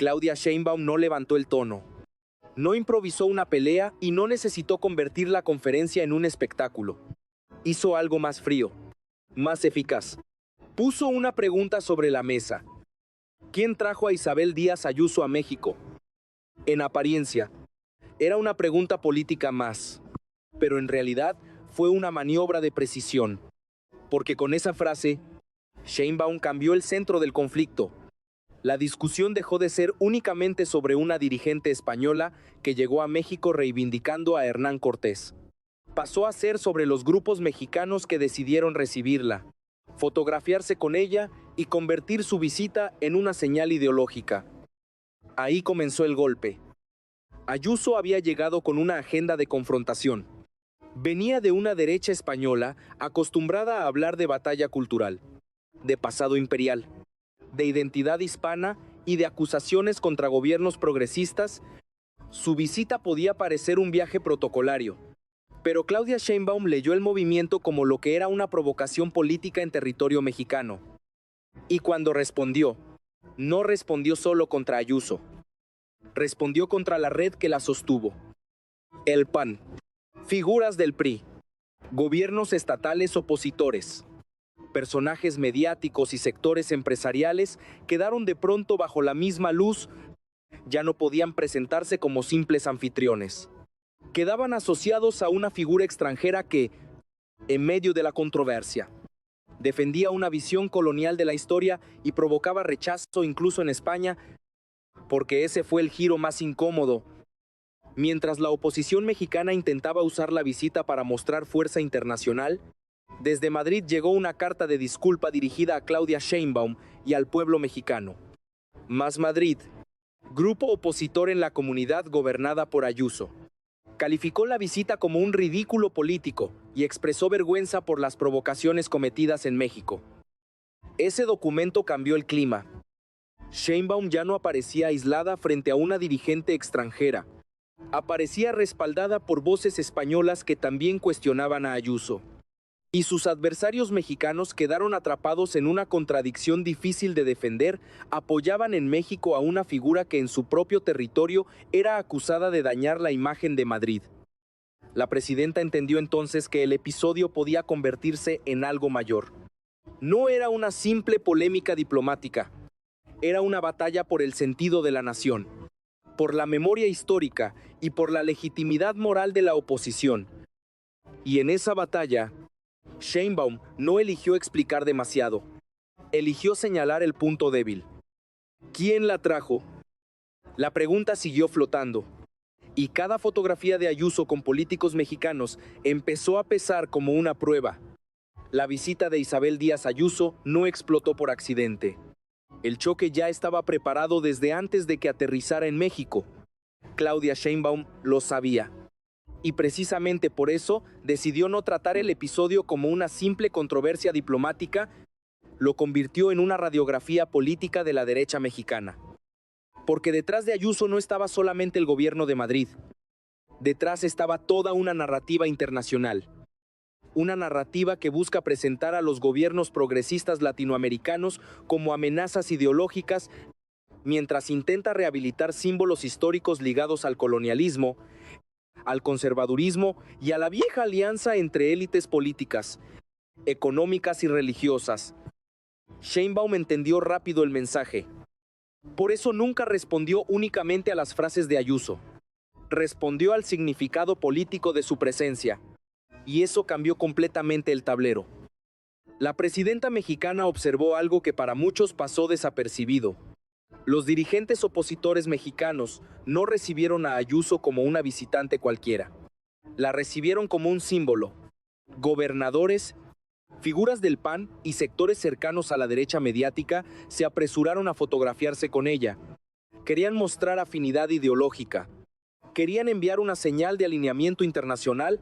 Claudia Sheinbaum no levantó el tono. No improvisó una pelea y no necesitó convertir la conferencia en un espectáculo. Hizo algo más frío, más eficaz. Puso una pregunta sobre la mesa. ¿Quién trajo a Isabel Díaz Ayuso a México? En apariencia, era una pregunta política más, pero en realidad fue una maniobra de precisión, porque con esa frase, Sheinbaum cambió el centro del conflicto. La discusión dejó de ser únicamente sobre una dirigente española que llegó a México reivindicando a Hernán Cortés. Pasó a ser sobre los grupos mexicanos que decidieron recibirla, fotografiarse con ella y convertir su visita en una señal ideológica. Ahí comenzó el golpe. Ayuso había llegado con una agenda de confrontación. Venía de una derecha española acostumbrada a hablar de batalla cultural, de pasado imperial, de identidad hispana y de acusaciones contra gobiernos progresistas. Su visita podía parecer un viaje protocolario, pero Claudia Sheinbaum leyó el movimiento como lo que era una provocación política en territorio mexicano. Y cuando respondió, no respondió solo contra Ayuso, respondió contra la red que la sostuvo. El PAN, figuras del PRI, gobiernos estatales opositores, personajes mediáticos y sectores empresariales quedaron de pronto bajo la misma luz. Ya no podían presentarse como simples anfitriones. Quedaban asociados a una figura extranjera que, en medio de la controversia, defendía una visión colonial de la historia y provocaba rechazo incluso en España, porque ese fue el giro más incómodo. Mientras la oposición mexicana intentaba usar la visita para mostrar fuerza internacional, desde Madrid llegó una carta de disculpa dirigida a Claudia Sheinbaum y al pueblo mexicano. Más Madrid, grupo opositor en la comunidad gobernada por Ayuso, calificó la visita como un ridículo político y expresó vergüenza por las provocaciones cometidas en México. Ese documento cambió el clima. Sheinbaum ya no aparecía aislada frente a una dirigente extranjera. Aparecía respaldada por voces españolas que también cuestionaban a Ayuso. Y sus adversarios mexicanos quedaron atrapados en una contradicción difícil de defender. Apoyaban en México a una figura que en su propio territorio era acusada de dañar la imagen de Madrid. La presidenta entendió entonces que el episodio podía convertirse en algo mayor. No era una simple polémica diplomática, era una batalla por el sentido de la nación, por la memoria histórica y por la legitimidad moral de la oposición. Y en esa batalla, Sheinbaum no eligió explicar demasiado, eligió señalar el punto débil. ¿Quién la trajo? La pregunta siguió flotando, y cada fotografía de Ayuso con políticos mexicanos empezó a pesar como una prueba. La visita de Isabel Díaz Ayuso no explotó por accidente. El choque ya estaba preparado desde antes de que aterrizara en México. Claudia Sheinbaum lo sabía. Y precisamente por eso decidió no tratar el episodio como una simple controversia diplomática, lo convirtió en una radiografía política de la derecha mexicana. Porque detrás de Ayuso no estaba solamente el gobierno de Madrid, detrás estaba toda una narrativa internacional. Una narrativa que busca presentar a los gobiernos progresistas latinoamericanos como amenazas ideológicas, mientras intenta rehabilitar símbolos históricos ligados al colonialismo, al conservadurismo y a la vieja alianza entre élites políticas, económicas y religiosas. Sheinbaum entendió rápido el mensaje. Por eso nunca respondió únicamente a las frases de Ayuso. Respondió al significado político de su presencia. Y eso cambió completamente el tablero. La presidenta mexicana observó algo que para muchos pasó desapercibido. Los dirigentes opositores mexicanos no recibieron a Ayuso como una visitante cualquiera. La recibieron como un símbolo. Gobernadores, figuras del PAN y sectores cercanos a la derecha mediática se apresuraron a fotografiarse con ella. Querían mostrar afinidad ideológica. Querían enviar una señal de alineamiento internacional.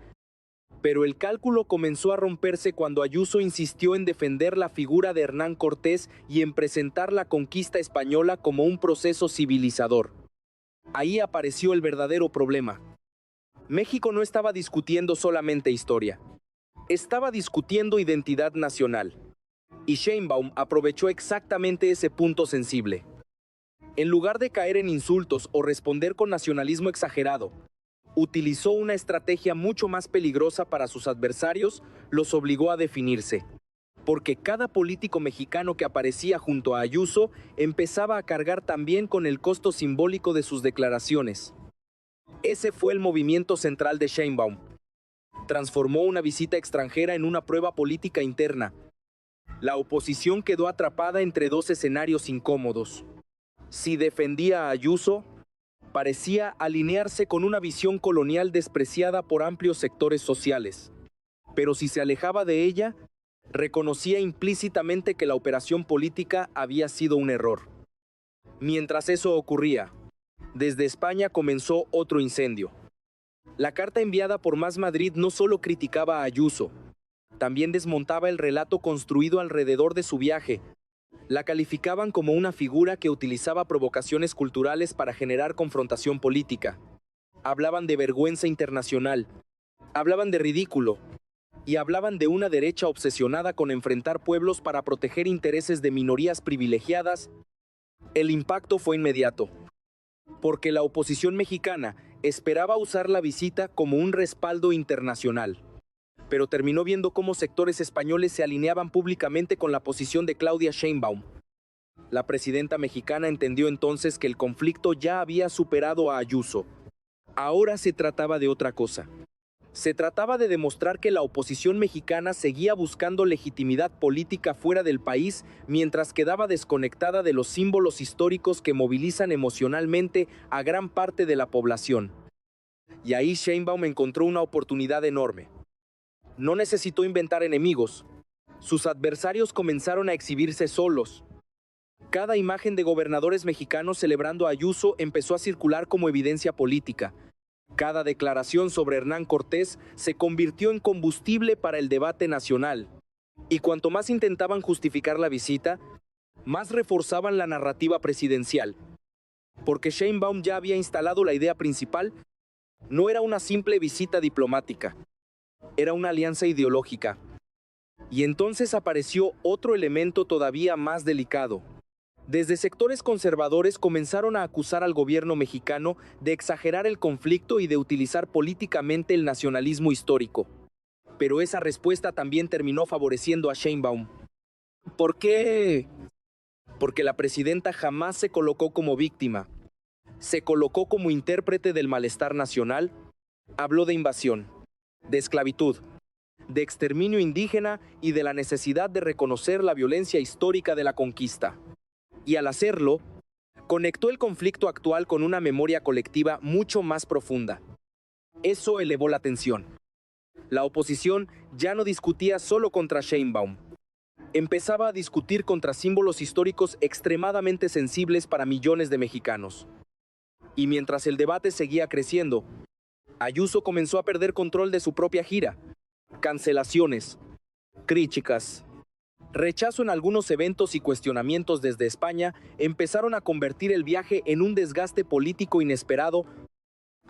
Pero el cálculo comenzó a romperse cuando Ayuso insistió en defender la figura de Hernán Cortés y en presentar la conquista española como un proceso civilizador. Ahí apareció el verdadero problema. México no estaba discutiendo solamente historia, estaba discutiendo identidad nacional. Y Sheinbaum aprovechó exactamente ese punto sensible. En lugar de caer en insultos o responder con nacionalismo exagerado, utilizó una estrategia mucho más peligrosa para sus adversarios, los obligó a definirse. Porque cada político mexicano que aparecía junto a Ayuso empezaba a cargar también con el costo simbólico de sus declaraciones. Ese fue el movimiento central de Sheinbaum. Transformó una visita extranjera en una prueba política interna. La oposición quedó atrapada entre dos escenarios incómodos. Si defendía a Ayuso, parecía alinearse con una visión colonial despreciada por amplios sectores sociales. Pero si se alejaba de ella, reconocía implícitamente que la operación política había sido un error. Mientras eso ocurría, desde España comenzó otro incendio. La carta enviada por Más Madrid no solo criticaba a Ayuso, también desmontaba el relato construido alrededor de su viaje. La calificaban como una figura que utilizaba provocaciones culturales para generar confrontación política. Hablaban de vergüenza internacional, hablaban de ridículo, y hablaban de una derecha obsesionada con enfrentar pueblos para proteger intereses de minorías privilegiadas. El impacto fue inmediato, porque la oposición mexicana esperaba usar la visita como un respaldo internacional, pero terminó viendo cómo sectores españoles se alineaban públicamente con la posición de Claudia Sheinbaum. La presidenta mexicana entendió entonces que el conflicto ya había superado a Ayuso. Ahora se trataba de otra cosa. Se trataba de demostrar que la oposición mexicana seguía buscando legitimidad política fuera del país mientras quedaba desconectada de los símbolos históricos que movilizan emocionalmente a gran parte de la población. Y ahí Sheinbaum encontró una oportunidad enorme. No necesitó inventar enemigos. Sus adversarios comenzaron a exhibirse solos. Cada imagen de gobernadores mexicanos celebrando a Ayuso empezó a circular como evidencia política. Cada declaración sobre Hernán Cortés se convirtió en combustible para el debate nacional. Y cuanto más intentaban justificar la visita, más reforzaban la narrativa presidencial. Porque Sheinbaum ya había instalado la idea principal, no era una simple visita diplomática, era una alianza ideológica. Y entonces apareció otro elemento todavía más delicado. Desde sectores conservadores comenzaron a acusar al gobierno mexicano de exagerar el conflicto y de utilizar políticamente el nacionalismo histórico. Pero esa respuesta también terminó favoreciendo a Sheinbaum. ¿Por qué? Porque la presidenta jamás se colocó como víctima. Se colocó como intérprete del malestar nacional. Habló de invasión, de esclavitud, de exterminio indígena y de la necesidad de reconocer la violencia histórica de la conquista. Y al hacerlo, conectó el conflicto actual con una memoria colectiva mucho más profunda. Eso elevó la tensión. La oposición ya no discutía solo contra Sheinbaum. Empezaba a discutir contra símbolos históricos extremadamente sensibles para millones de mexicanos. Y mientras el debate seguía creciendo, Ayuso comenzó a perder control de su propia gira. Cancelaciones, críticas, rechazo en algunos eventos y cuestionamientos desde España empezaron a convertir el viaje en un desgaste político inesperado.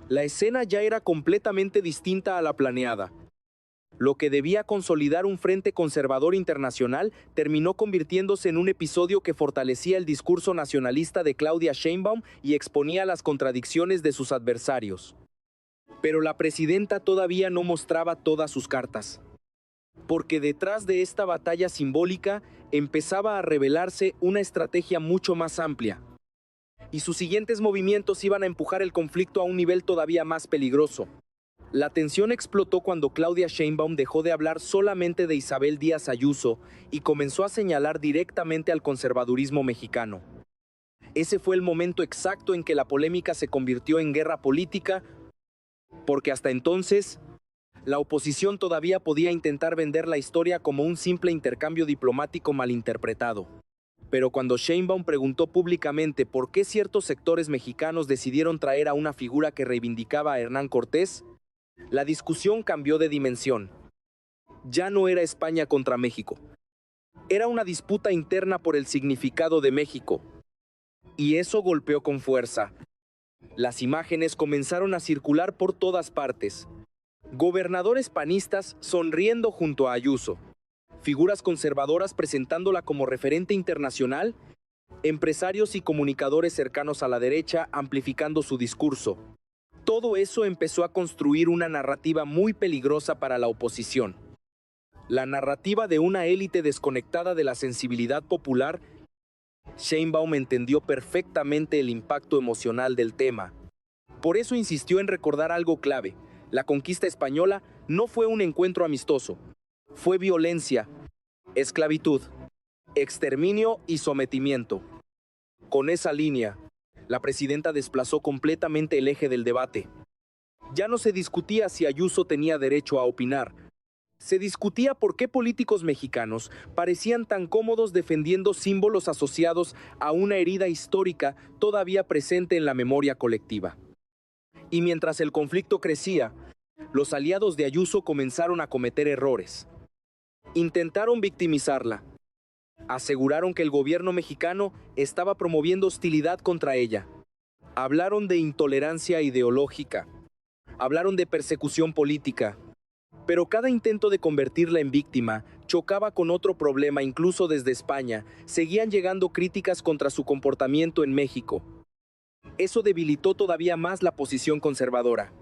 La escena ya era completamente distinta a la planeada. Lo que debía consolidar un frente conservador internacional terminó convirtiéndose en un episodio que fortalecía el discurso nacionalista de Claudia Sheinbaum y exponía las contradicciones de sus adversarios. Pero la presidenta todavía no mostraba todas sus cartas. Porque detrás de esta batalla simbólica empezaba a revelarse una estrategia mucho más amplia. Y sus siguientes movimientos iban a empujar el conflicto a un nivel todavía más peligroso. La tensión explotó cuando Claudia Sheinbaum dejó de hablar solamente de Isabel Díaz Ayuso y comenzó a señalar directamente al conservadurismo mexicano. Ese fue el momento exacto en que la polémica se convirtió en guerra política, porque hasta entonces la oposición todavía podía intentar vender la historia como un simple intercambio diplomático malinterpretado. Pero cuando Sheinbaum preguntó públicamente por qué ciertos sectores mexicanos decidieron traer a una figura que reivindicaba a Hernán Cortés, la discusión cambió de dimensión. Ya no era España contra México. Era una disputa interna por el significado de México. Y eso golpeó con fuerza. Las imágenes comenzaron a circular por todas partes. Gobernadores panistas sonriendo junto a Ayuso, figuras conservadoras presentándola como referente internacional empresarios y comunicadores cercanos a la derecha amplificando su discurso. Todo eso empezó a construir una narrativa muy peligrosa para la oposición. La narrativa de una élite desconectada de la sensibilidad popular. Sheinbaum entendió perfectamente el impacto emocional del tema. Por eso insistió en recordar algo clave. La conquista española no fue un encuentro amistoso. Fue violencia, esclavitud, exterminio y sometimiento. Con esa línea, la presidenta desplazó completamente el eje del debate. Ya no se discutía si Ayuso tenía derecho a opinar. Se discutía por qué políticos mexicanos parecían tan cómodos defendiendo símbolos asociados a una herida histórica todavía presente en la memoria colectiva. Y mientras el conflicto crecía, los aliados de Ayuso comenzaron a cometer errores. Intentaron victimizarla. Aseguraron que el gobierno mexicano estaba promoviendo hostilidad contra ella. Hablaron de intolerancia ideológica. Hablaron de persecución política. Pero cada intento de convertirla en víctima chocaba con otro problema. Incluso desde España seguían llegando críticas contra su comportamiento en México. Eso debilitó todavía más la posición conservadora.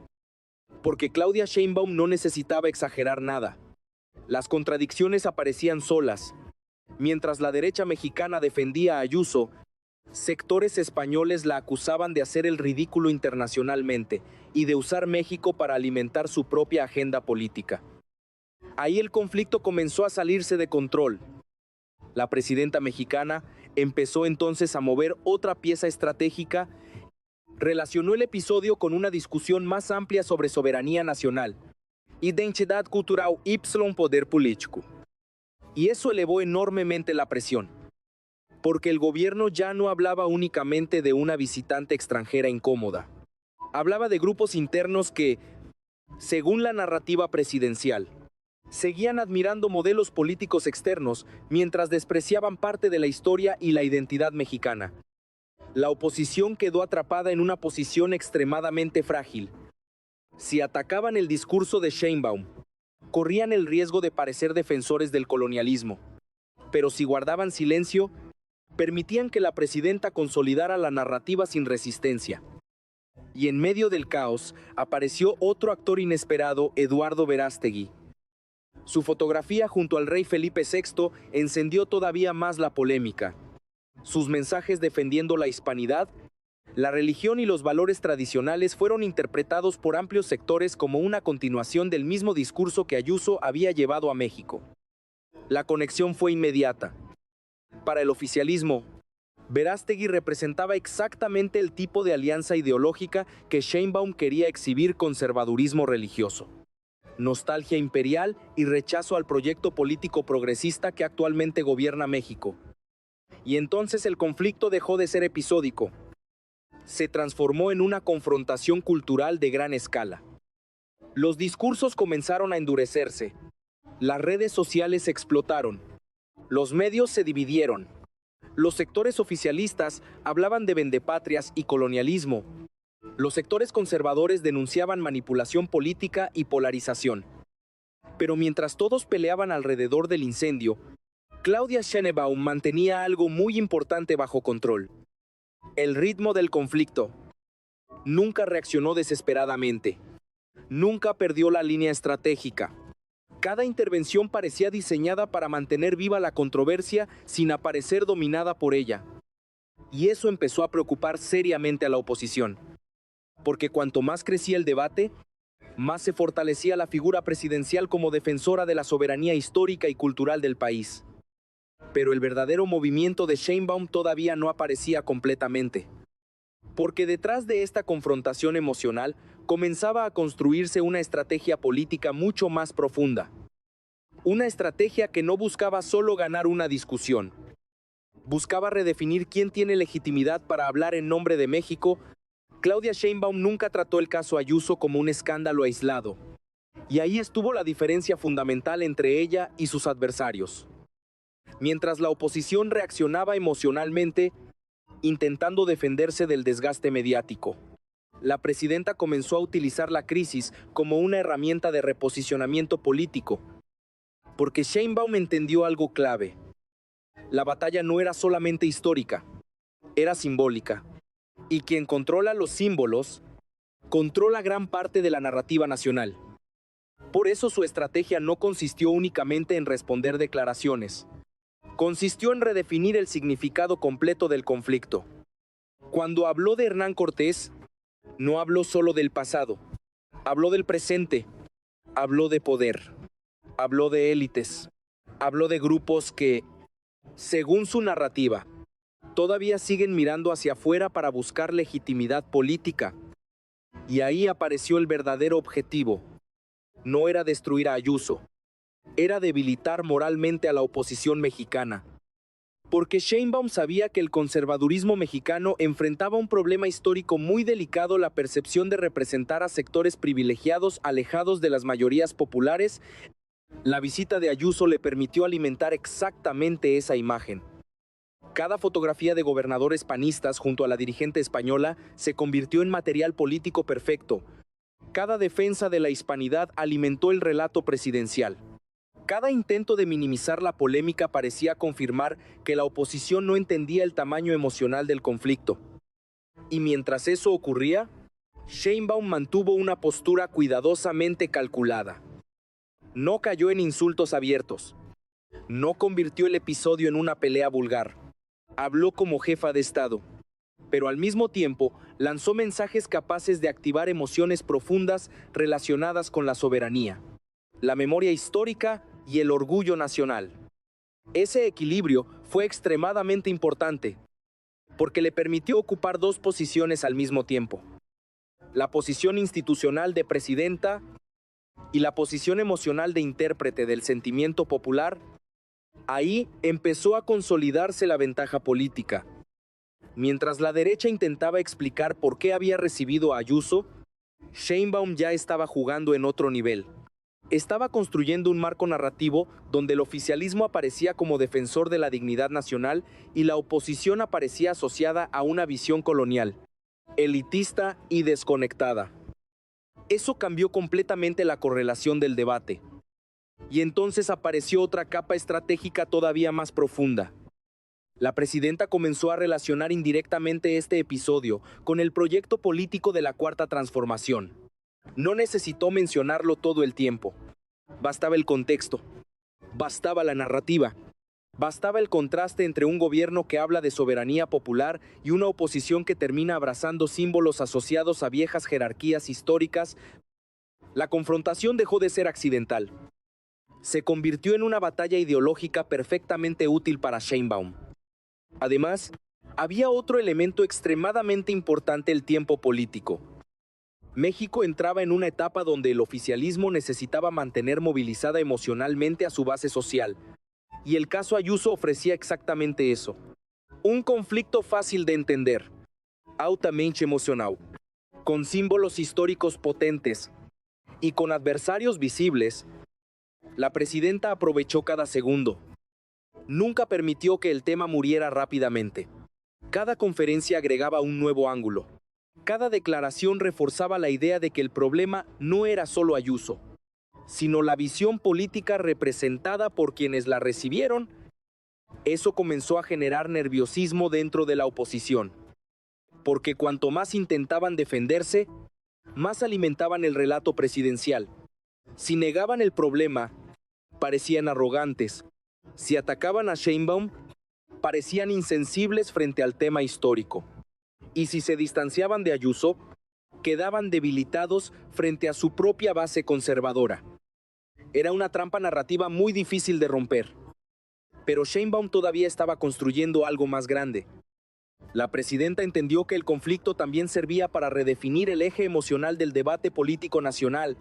Porque Claudia Sheinbaum no necesitaba exagerar nada. Las contradicciones aparecían solas. Mientras la derecha mexicana defendía a Ayuso, sectores españoles la acusaban de hacer el ridículo internacionalmente y de usar México para alimentar su propia agenda política. Ahí el conflicto comenzó a salirse de control. La presidenta mexicana empezó entonces a mover otra pieza estratégica. Relacionó el episodio con una discusión más amplia sobre soberanía nacional, identidad cultural y poder político. Y eso elevó enormemente la presión, porque el gobierno ya no hablaba únicamente de una visitante extranjera incómoda. Hablaba de grupos internos que, según la narrativa presidencial, seguían admirando modelos políticos externos mientras despreciaban parte de la historia y la identidad mexicana. La oposición quedó atrapada en una posición extremadamente frágil. Si atacaban el discurso de Sheinbaum, corrían el riesgo de parecer defensores del colonialismo. Pero si guardaban silencio, permitían que la presidenta consolidara la narrativa sin resistencia. Y en medio del caos, apareció otro actor inesperado, Eduardo Verástegui. Su fotografía junto al rey Felipe VI encendió todavía más la polémica. Sus mensajes defendiendo la hispanidad, la religión y los valores tradicionales fueron interpretados por amplios sectores como una continuación del mismo discurso que Ayuso había llevado a México. La conexión fue inmediata. Para el oficialismo, Verástegui representaba exactamente el tipo de alianza ideológica que Sheinbaum quería exhibir: conservadurismo religioso, nostalgia imperial y rechazo al proyecto político progresista que actualmente gobierna México. Y entonces el conflicto dejó de ser episódico. Se transformó en una confrontación cultural de gran escala. Los discursos comenzaron a endurecerse. Las redes sociales explotaron. Los medios se dividieron. Los sectores oficialistas hablaban de vendepatrias y colonialismo. Los sectores conservadores denunciaban manipulación política y polarización. Pero mientras todos peleaban alrededor del incendio, Claudia Sheinbaum mantenía algo muy importante bajo control: el ritmo del conflicto. Nunca reaccionó desesperadamente. Nunca perdió la línea estratégica. Cada intervención parecía diseñada para mantener viva la controversia sin aparecer dominada por ella. Y eso empezó a preocupar seriamente a la oposición. Porque cuanto más crecía el debate, más se fortalecía la figura presidencial como defensora de la soberanía histórica y cultural del país. Pero el verdadero movimiento de Sheinbaum todavía no aparecía completamente. Porque detrás de esta confrontación emocional comenzaba a construirse una estrategia política mucho más profunda. Una estrategia que no buscaba solo ganar una discusión. Buscaba redefinir quién tiene legitimidad para hablar en nombre de México. Claudia Sheinbaum nunca trató el caso Ayuso como un escándalo aislado. Y ahí estuvo la diferencia fundamental entre ella y sus adversarios. Mientras la oposición reaccionaba emocionalmente, intentando defenderse del desgaste mediático, la presidenta comenzó a utilizar la crisis como una herramienta de reposicionamiento político. Porque Sheinbaum entendió algo clave. La batalla no era solamente histórica, era simbólica. Y quien controla los símbolos, controla gran parte de la narrativa nacional. Por eso su estrategia no consistió únicamente en responder declaraciones. Consistió en redefinir el significado completo del conflicto. Cuando habló de Hernán Cortés, no habló solo del pasado, habló del presente, habló de poder, habló de élites, habló de grupos que, según su narrativa, todavía siguen mirando hacia afuera para buscar legitimidad política. Y ahí apareció el verdadero objetivo. No era destruir a Ayuso, era debilitar moralmente a la oposición mexicana. Porque Sheinbaum sabía que el conservadurismo mexicano enfrentaba un problema histórico muy delicado: la percepción de representar a sectores privilegiados alejados de las mayorías populares. La visita de Ayuso le permitió alimentar exactamente esa imagen. Cada fotografía de gobernadores panistas junto a la dirigente española se convirtió en material político perfecto. Cada defensa de la hispanidad alimentó el relato presidencial. Cada intento de minimizar la polémica parecía confirmar que la oposición no entendía el tamaño emocional del conflicto. Y mientras eso ocurría, Sheinbaum mantuvo una postura cuidadosamente calculada. No cayó en insultos abiertos. No convirtió el episodio en una pelea vulgar. Habló como jefa de Estado, pero al mismo tiempo lanzó mensajes capaces de activar emociones profundas relacionadas con la soberanía, la memoria histórica y el orgullo nacional. Ese equilibrio fue extremadamente importante, porque le permitió ocupar dos posiciones al mismo tiempo: la posición institucional de presidenta y la posición emocional de intérprete del sentimiento popular. Ahí empezó a consolidarse la ventaja política. Mientras la derecha intentaba explicar por qué había recibido a Ayuso, Sheinbaum ya estaba jugando en otro nivel. Estaba construyendo un marco narrativo donde el oficialismo aparecía como defensor de la dignidad nacional y la oposición aparecía asociada a una visión colonial, elitista y desconectada. Eso cambió completamente la correlación del debate. Y entonces apareció otra capa estratégica todavía más profunda. La presidenta comenzó a relacionar indirectamente este episodio con el proyecto político de la Cuarta Transformación. No necesitó mencionarlo todo el tiempo. Bastaba el contexto, bastaba la narrativa, bastaba el contraste entre un gobierno que habla de soberanía popular y una oposición que termina abrazando símbolos asociados a viejas jerarquías históricas. La confrontación dejó de ser accidental. Se convirtió en una batalla ideológica perfectamente útil para Sheinbaum. Además, había otro elemento extremadamente importante: el tiempo político. México entraba en una etapa donde el oficialismo necesitaba mantener movilizada emocionalmente a su base social. Y el caso Ayuso ofrecía exactamente eso. Un conflicto fácil de entender, altamente emocional, con símbolos históricos potentes y con adversarios visibles. La presidenta aprovechó cada segundo. Nunca permitió que el tema muriera rápidamente. Cada conferencia agregaba un nuevo ángulo. Cada declaración reforzaba la idea de que el problema no era solo Ayuso, sino la visión política representada por quienes la recibieron. Eso comenzó a generar nerviosismo dentro de la oposición, porque cuanto más intentaban defenderse, más alimentaban el relato presidencial. Si negaban el problema, parecían arrogantes. Si atacaban a Sheinbaum, parecían insensibles frente al tema histórico. Y si se distanciaban de Ayuso, quedaban debilitados frente a su propia base conservadora. Era una trampa narrativa muy difícil de romper. Pero Sheinbaum todavía estaba construyendo algo más grande. La presidenta entendió que el conflicto también servía para redefinir el eje emocional del debate político nacional.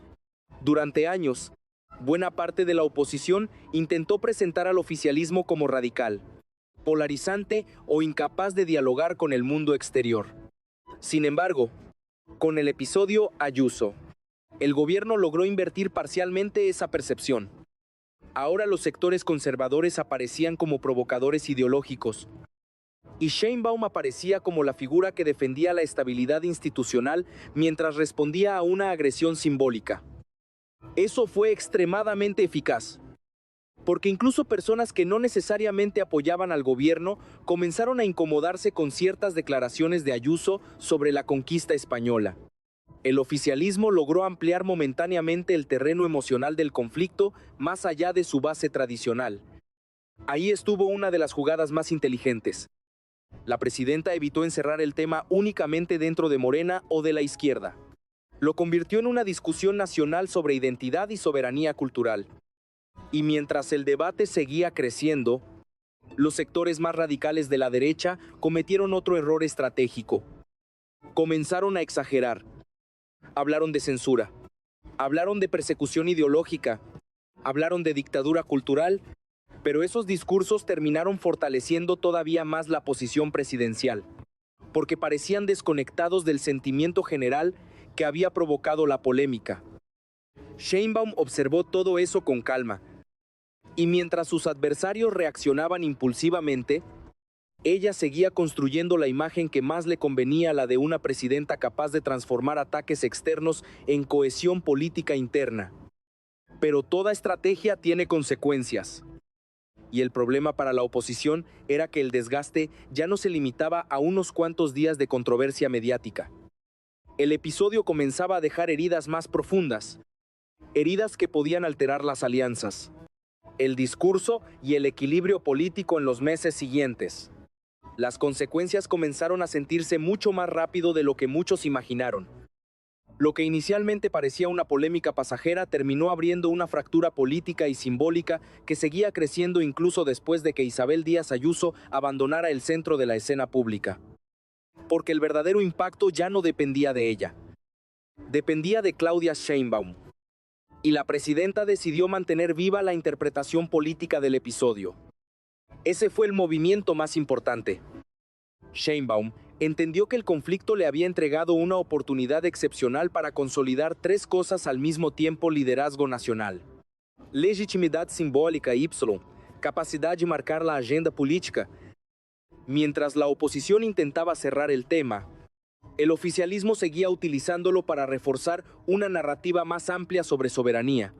Durante años, buena parte de la oposición intentó presentar al oficialismo como radical, polarizante o incapaz de dialogar con el mundo exterior. Sin embargo, con el episodio Ayuso, el gobierno logró invertir parcialmente esa percepción. Ahora los sectores conservadores aparecían como provocadores ideológicos, y Sheinbaum aparecía como la figura que defendía la estabilidad institucional mientras respondía a una agresión simbólica. Eso fue extremadamente eficaz. porque incluso personas que no necesariamente apoyaban al gobierno comenzaron a incomodarse con ciertas declaraciones de Ayuso sobre la conquista española. El oficialismo logró ampliar momentáneamente el terreno emocional del conflicto más allá de su base tradicional. Ahí estuvo una de las jugadas más inteligentes. La presidenta evitó encerrar el tema únicamente dentro de Morena o de la izquierda. Lo convirtió en una discusión nacional sobre identidad y soberanía cultural. Y mientras el debate seguía creciendo, los sectores más radicales de la derecha cometieron otro error estratégico. Comenzaron a exagerar. Hablaron de censura, hablaron de persecución ideológica, hablaron de dictadura cultural, pero esos discursos terminaron fortaleciendo todavía más la posición presidencial, porque parecían desconectados del sentimiento general que había provocado la polémica. Sheinbaum observó todo eso con calma, y mientras sus adversarios reaccionaban impulsivamente, ella seguía construyendo la imagen que más le convenía, la de una presidenta capaz de transformar ataques externos en cohesión política interna. Pero toda estrategia tiene consecuencias. Y el problema para la oposición era que el desgaste ya no se limitaba a unos cuantos días de controversia mediática. El episodio comenzaba a dejar heridas más profundas, heridas que podían alterar las alianzas, el discurso y el equilibrio político en los meses siguientes. Las consecuencias comenzaron a sentirse mucho más rápido de lo que muchos imaginaron. Lo que inicialmente parecía una polémica pasajera terminó abriendo una fractura política y simbólica que seguía creciendo incluso después de que Isabel Díaz Ayuso abandonara el centro de la escena pública. Porque el verdadero impacto ya no dependía de ella. Dependía de Claudia Sheinbaum. Y la presidenta decidió mantener viva la interpretación política del episodio. Ese fue el movimiento más importante. Sheinbaum entendió que el conflicto le había entregado una oportunidad excepcional para consolidar tres cosas al mismo tiempo: liderazgo nacional, legitimidad simbólica y capacidad de marcar la agenda política. Mientras la oposición intentaba cerrar el tema, el oficialismo seguía utilizándolo para reforzar una narrativa más amplia sobre soberanía,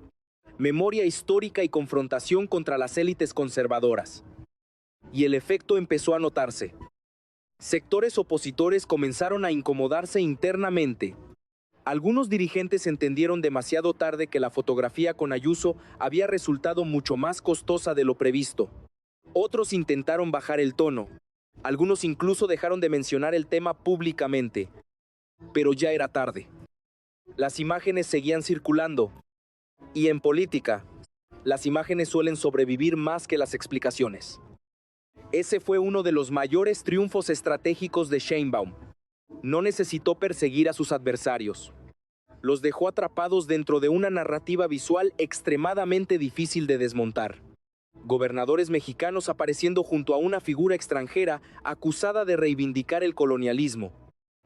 memoria histórica y confrontación contra las élites conservadoras. Y el efecto empezó a notarse. Sectores opositores comenzaron a incomodarse internamente. Algunos dirigentes entendieron demasiado tarde que la fotografía con Ayuso había resultado mucho más costosa de lo previsto. Otros intentaron bajar el tono. Algunos incluso dejaron de mencionar el tema públicamente. Pero ya era tarde. Las imágenes seguían circulando. Y en política, las imágenes suelen sobrevivir más que las explicaciones. Ese fue uno de los mayores triunfos estratégicos de Sheinbaum. No necesitó perseguir a sus adversarios. Los dejó atrapados dentro de una narrativa visual extremadamente difícil de desmontar. Gobernadores mexicanos apareciendo junto a una figura extranjera acusada de reivindicar el colonialismo.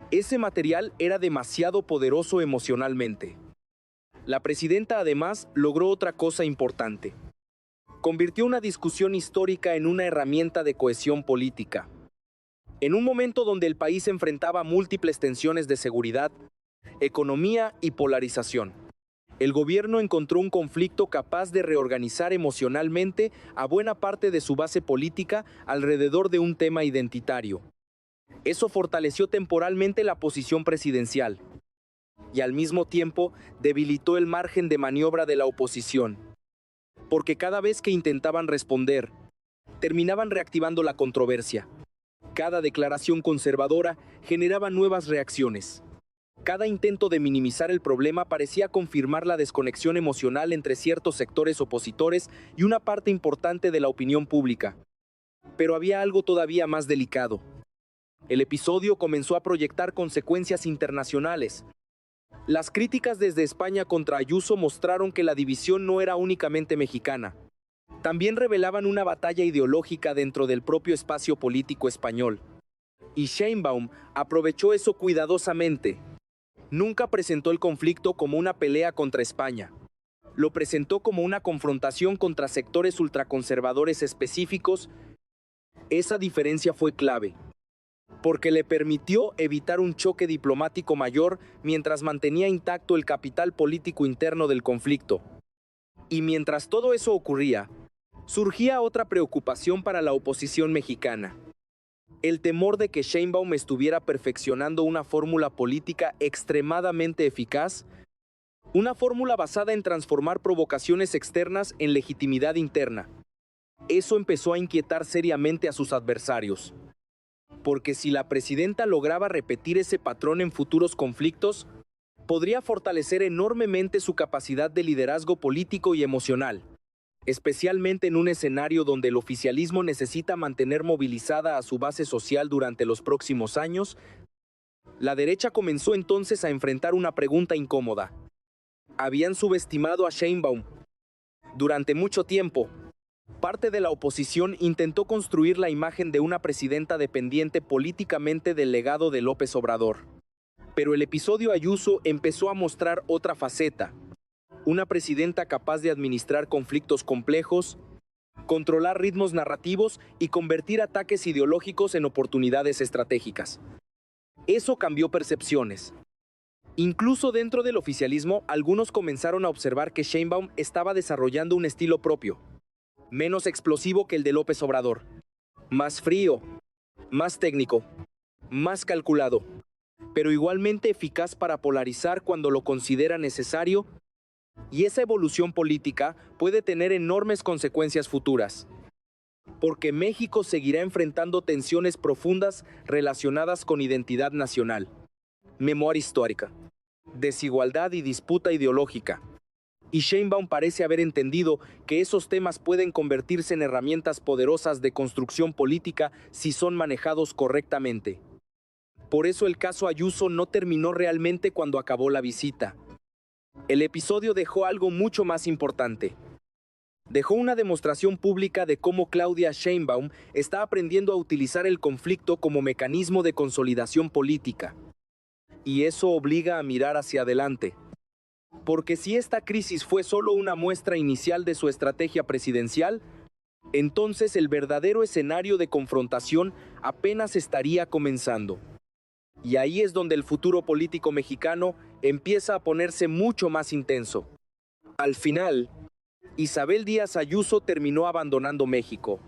Ese material era demasiado poderoso emocionalmente. La presidenta además logró otra cosa importante. Convirtió una discusión histórica en una herramienta de cohesión política. En un momento donde el país enfrentaba múltiples tensiones de seguridad, economía y polarización, el gobierno encontró un conflicto capaz de reorganizar emocionalmente a buena parte de su base política alrededor de un tema identitario. Eso fortaleció temporalmente la posición presidencial y al mismo tiempo debilitó el margen de maniobra de la oposición. Porque cada vez que intentaban responder, terminaban reactivando la controversia. Cada declaración conservadora generaba nuevas reacciones. Cada intento de minimizar el problema parecía confirmar la desconexión emocional entre ciertos sectores opositores y una parte importante de la opinión pública. Pero había algo todavía más delicado. El episodio comenzó a proyectar consecuencias internacionales. Las críticas desde España contra Ayuso mostraron que la división no era únicamente mexicana. También revelaban una batalla ideológica dentro del propio espacio político español. Y Sheinbaum aprovechó eso cuidadosamente. Nunca presentó el conflicto como una pelea contra España. Lo presentó como una confrontación contra sectores ultraconservadores específicos. Esa diferencia fue clave, porque le permitió evitar un choque diplomático mayor mientras mantenía intacto el capital político interno del conflicto. Y mientras todo eso ocurría, surgía otra preocupación para la oposición mexicana: el temor de que Sheinbaum estuviera perfeccionando una fórmula política extremadamente eficaz, una fórmula basada en transformar provocaciones externas en legitimidad interna. Eso empezó a inquietar seriamente a sus adversarios, porque si la presidenta lograba repetir ese patrón en futuros conflictos, podría fortalecer enormemente su capacidad de liderazgo político y emocional, especialmente en un escenario donde el oficialismo necesita mantener movilizada a su base social durante los próximos años. La derecha comenzó entonces a enfrentar una pregunta incómoda. Habían subestimado a Sheinbaum. Durante mucho tiempo, parte de la oposición intentó construir la imagen de una presidenta dependiente políticamente del legado de López Obrador. Pero el episodio Ayuso empezó a mostrar otra faceta: una presidenta capaz de administrar conflictos complejos, controlar ritmos narrativos y convertir ataques ideológicos en oportunidades estratégicas. Eso cambió percepciones. Incluso dentro del oficialismo, algunos comenzaron a observar que Sheinbaum estaba desarrollando un estilo propio, menos explosivo que el de López Obrador, más frío, más técnico, más calculado, pero igualmente eficaz para polarizar cuando lo considera necesario. Y esa evolución política puede tener enormes consecuencias futuras, porque México seguirá enfrentando tensiones profundas relacionadas con identidad nacional, memoria histórica, desigualdad y disputa ideológica. Y Sheinbaum parece haber entendido que esos temas pueden convertirse en herramientas poderosas de construcción política si son manejados correctamente. Por eso el caso Ayuso no terminó realmente cuando acabó la visita. El episodio dejó algo mucho más importante. Dejó una demostración pública de cómo Claudia Sheinbaum está aprendiendo a utilizar el conflicto como mecanismo de consolidación política. Y eso obliga a mirar hacia adelante. Porque si esta crisis fue solo una muestra inicial de su estrategia presidencial, entonces el verdadero escenario de confrontación apenas estaría comenzando. Y ahí es donde el futuro político mexicano empieza a ponerse mucho más intenso. Al final, Isabel Díaz Ayuso terminó abandonando México,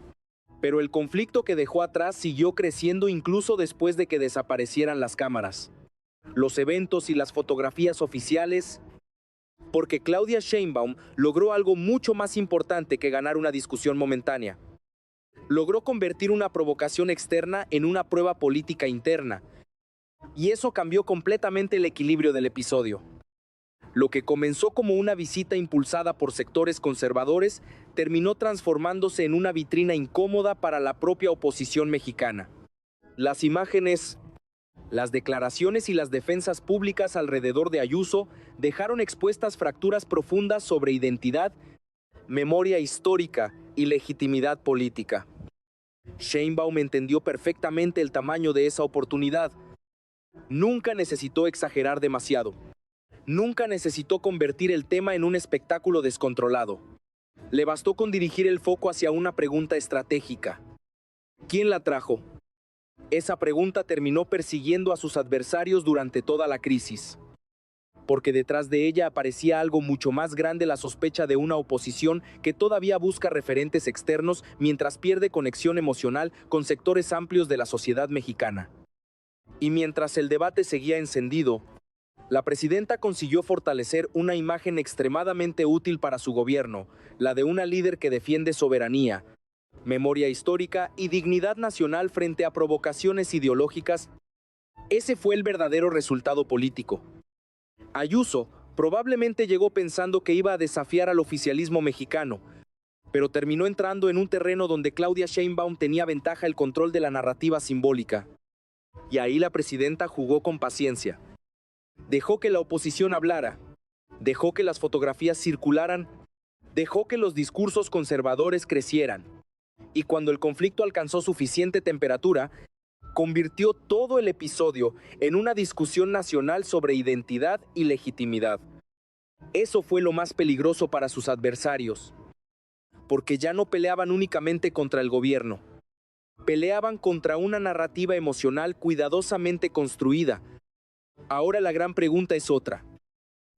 pero el conflicto que dejó atrás siguió creciendo incluso después de que desaparecieran las cámaras, los eventos y las fotografías oficiales, porque Claudia Sheinbaum logró algo mucho más importante que ganar una discusión momentánea. Logró convertir una provocación externa en una prueba política interna, y eso cambió completamente el equilibrio del episodio. Lo que comenzó como una visita impulsada por sectores conservadores terminó transformándose en una vitrina incómoda para la propia oposición mexicana. Las imágenes, las declaraciones y las defensas públicas alrededor de Ayuso dejaron expuestas fracturas profundas sobre identidad, memoria histórica y legitimidad política. Sheinbaum entendió perfectamente el tamaño de esa oportunidad. Nunca necesitó exagerar demasiado. Nunca necesitó convertir el tema en un espectáculo descontrolado. Le bastó con dirigir el foco hacia una pregunta estratégica. ¿Quién la trajo? Esa pregunta terminó persiguiendo a sus adversarios durante toda la crisis, porque detrás de ella aparecía algo mucho más grande: la sospecha de una oposición que todavía busca referentes externos mientras pierde conexión emocional con sectores amplios de la sociedad mexicana. Y mientras el debate seguía encendido, la presidenta consiguió fortalecer una imagen extremadamente útil para su gobierno, la de una líder que defiende soberanía, memoria histórica y dignidad nacional frente a provocaciones ideológicas. Ese fue el verdadero resultado político. Ayuso probablemente llegó pensando que iba a desafiar al oficialismo mexicano, pero terminó entrando en un terreno donde Claudia Sheinbaum tenía ventaja: el control de la narrativa simbólica. Y ahí la presidenta jugó con paciencia. Dejó que la oposición hablara, dejó que las fotografías circularan, dejó que los discursos conservadores crecieran. Y cuando el conflicto alcanzó suficiente temperatura, convirtió todo el episodio en una discusión nacional sobre identidad y legitimidad. Eso fue lo más peligroso para sus adversarios, porque ya no peleaban únicamente contra el gobierno. Peleaban contra una narrativa emocional cuidadosamente construida. Ahora la gran pregunta es otra.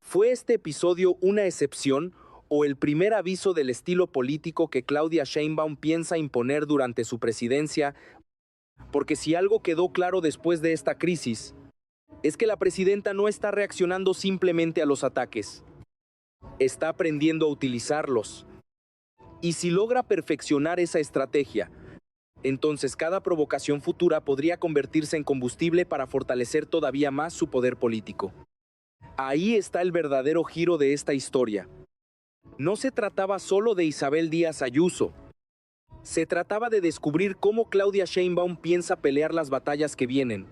¿Fue este episodio una excepción o el primer aviso del estilo político que Claudia Sheinbaum piensa imponer durante su presidencia, porque si algo quedó claro después de esta crisis, es que la presidenta no está reaccionando simplemente a los ataques, está aprendiendo a utilizarlos. Y si logra perfeccionar esa estrategia, entonces cada provocación futura podría convertirse en combustible para fortalecer todavía más su poder político. Ahí está el verdadero giro de esta historia. No se trataba solo de Isabel Díaz Ayuso. Se trataba de descubrir cómo Claudia Sheinbaum piensa pelear las batallas que vienen,